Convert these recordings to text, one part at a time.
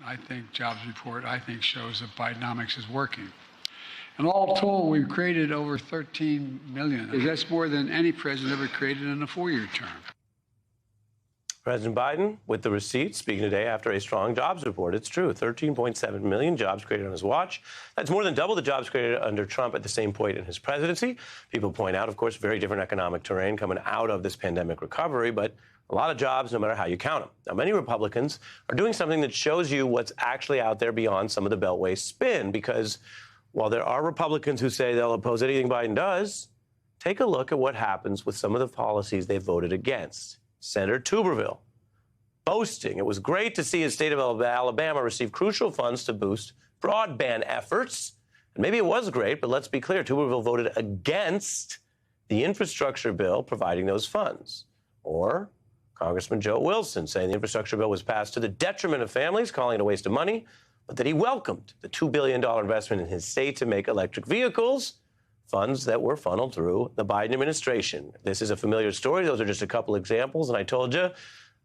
I think jobs report, shows that Bidenomics is working. And all told, we've created over 13 million. That's more than any president ever created in a 4-year term. President Biden, with the receipts, speaking today after a strong jobs report. It's true, 13.7 million jobs created on his watch. That's more than double the jobs created under Trump at the same point in his presidency. People point out, of course, very different economic terrain coming out of this pandemic recovery, but a lot of jobs, no matter how you count them. Now, many Republicans are doing something that shows you what's actually out there beyond some of the Beltway spin, because while there are Republicans who say they'll oppose anything Biden does, take a look at what happens with some of the policies they voted against. Senator Tuberville boasting it was great to see his state of Alabama receive crucial funds to boost broadband efforts. And maybe it was great, but let's be clear, Tuberville voted against the infrastructure bill providing those funds. Or Congressman Joe Wilson saying the infrastructure bill was passed to the detriment of families, calling it a waste of money, but that he welcomed the $2 billion investment in his state to make electric vehicles, funds that were funneled through the Biden administration. This is a familiar story. Those are just a couple examples. And I told you,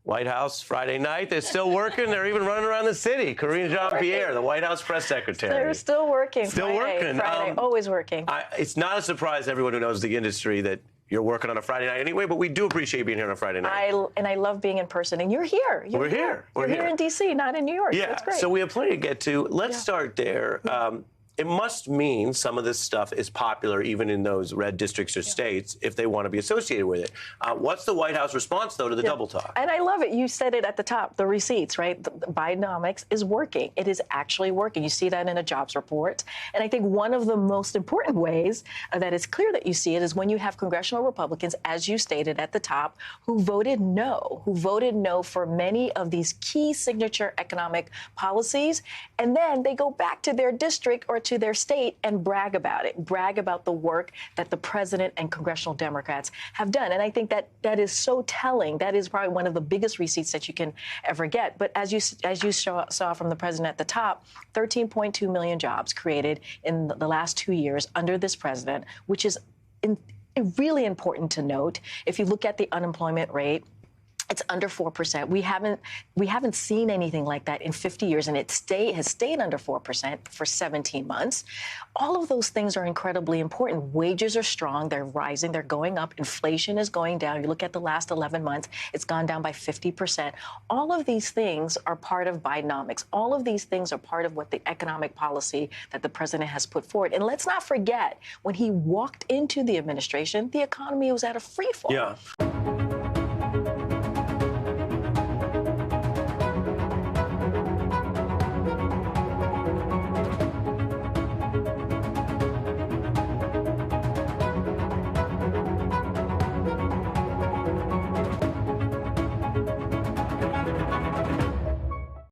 White House Friday night, they're still working. They're even running around the city. Karine Jean-Pierre, the White House press secretary. They're still working. Still working. Friday, always working. It's not a surprise to everyone who knows the industry that you're working on a Friday night anyway, but we do appreciate being here on a Friday night. I love being in person, and you're here. We're here. You're here in D.C., not in New York. Yeah, that's great. So we have plenty to get to. Let's start there. It must mean some of this stuff is popular even in those red districts or states if they want to be associated with it. What's the White House response, though, to the double talk? And I love it. You said it at the top, the receipts, right? The Bidenomics is working. It is actually working. You see that in a jobs report. And I think one of the most important ways that it's clear that you see it is when you have congressional Republicans, as you stated at the top, who voted no for many of these key signature economic policies. And then they go back to their district or to their state and brag about it, brag about the work that the president and congressional Democrats have done. And I think that is so telling. That is probably one of the biggest receipts that you can ever get. But as you saw from the president at the top, 13.2 million jobs created in the last 2 years under this president, which is really important to note. If you look at the unemployment rate, it's under 4%. We haven't seen anything like that in 50 years, and it has stayed under 4% for 17 months. All of those things are incredibly important. Wages are strong. They're rising. They're going up. Inflation is going down. You look at the last 11 months, it's gone down by 50%. All of these things are part of Bidenomics. All of these things are part of what the economic policy that the president has put forward. And let's not forget, when he walked into the administration, the economy was at a free fall. Yeah.